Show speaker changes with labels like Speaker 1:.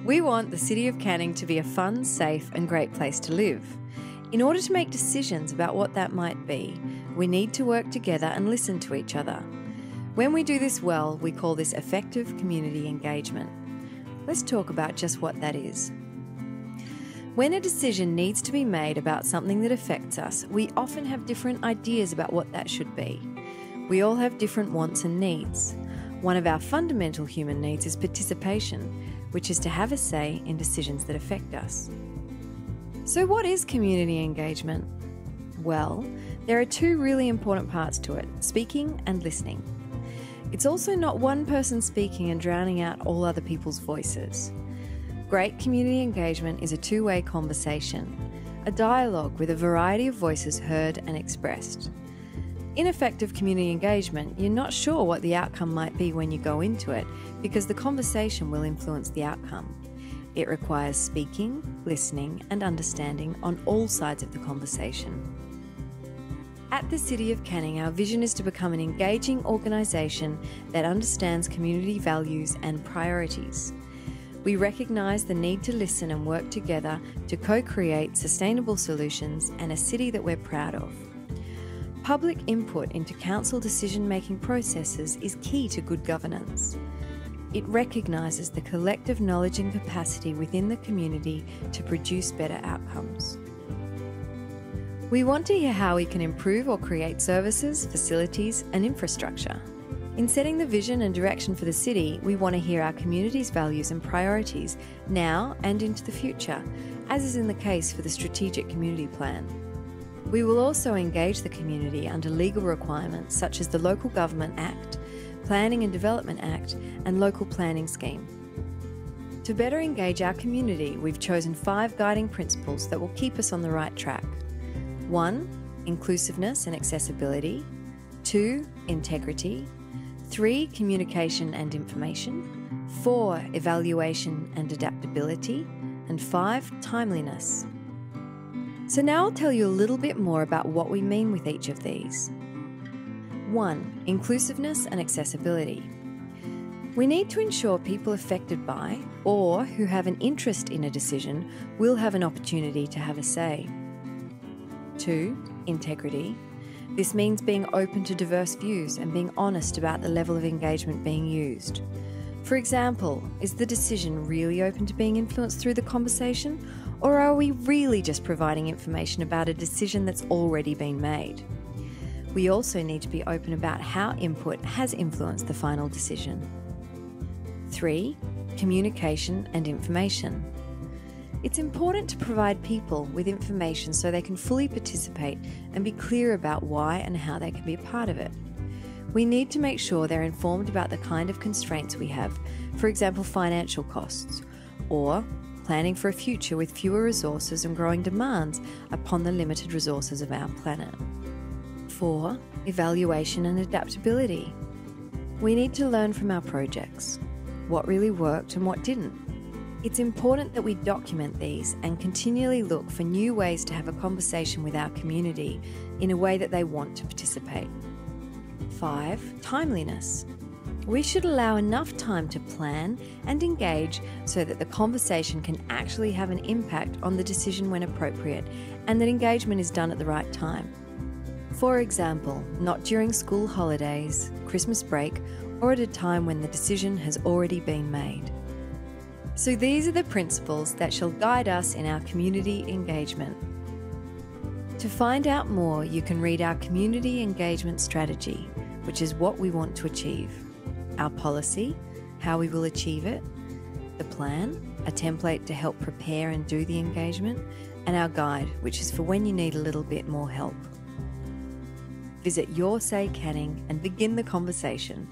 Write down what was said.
Speaker 1: We want the City of Canning to be a fun, safe and great place to live. In order to make decisions about what that might be, we need to work together and listen to each other. When we do this well, we call this effective community engagement. Let's talk about just what that is. When a decision needs to be made about something that affects us, we often have different ideas about what that should be. We all have different wants and needs. One of our fundamental human needs is participation, which is to have a say in decisions that affect us. So what is community engagement? Well, there are two really important parts to it: speaking and listening. It's also not one person speaking and drowning out all other people's voices. Great community engagement is a two-way conversation, a dialogue with a variety of voices heard and expressed. In effective community engagement, you're not sure what the outcome might be when you go into it because the conversation will influence the outcome. It requires speaking, listening, and understanding on all sides of the conversation. At the City of Canning, our vision is to become an engaging organisation that understands community values and priorities. We recognise the need to listen and work together to co-create sustainable solutions and a city that we're proud of. Public input into council decision-making processes is key to good governance. It recognises the collective knowledge and capacity within the community to produce better outcomes. We want to hear how we can improve or create services, facilities and infrastructure. In setting the vision and direction for the city, we want to hear our community's values and priorities now and into the future, as is in the case for the Strategic Community Plan. We will also engage the community under legal requirements such as the Local Government Act, Planning and Development Act and Local Planning Scheme. To better engage our community, we've chosen 5 guiding principles that will keep us on the right track. 1. Inclusiveness and accessibility. 2. Integrity. 3. Communication and information. 4. Evaluation and adaptability. And 5. Timeliness. So now I'll tell you a little bit more about what we mean with each of these. 1. Inclusiveness and accessibility. We need to ensure people affected by or who have an interest in a decision will have an opportunity to have a say. 2. Integrity. This means being open to diverse views and being honest about the level of engagement being used. For example, is the decision really open to being influenced through the conversation, or are we really just providing information about a decision that's already been made? We also need to be open about how input has influenced the final decision. 3. Communication and information. It's important to provide people with information so they can fully participate and be clear about why and how they can be a part of it. We need to make sure they're informed about the kind of constraints we have, for example, financial costs, or planning for a future with fewer resources and growing demands upon the limited resources of our planet. 4. Evaluation and adaptability. We need to learn from our projects, what really worked and what didn't. It's important that we document these and continually look for new ways to have a conversation with our community in a way that they want to participate. 5. Timeliness. We should allow enough time to plan and engage so that the conversation can actually have an impact on the decision when appropriate and that engagement is done at the right time. For example, not during school holidays, Christmas break, or at a time when the decision has already been made. So these are the principles that shall guide us in our community engagement. To find out more, you can read our community engagement strategy, which is what we want to achieve, our policy, how we will achieve it, the plan, a template to help prepare and do the engagement, and our guide, which is for when you need a little bit more help. Visit Your Say Canning and begin the conversation.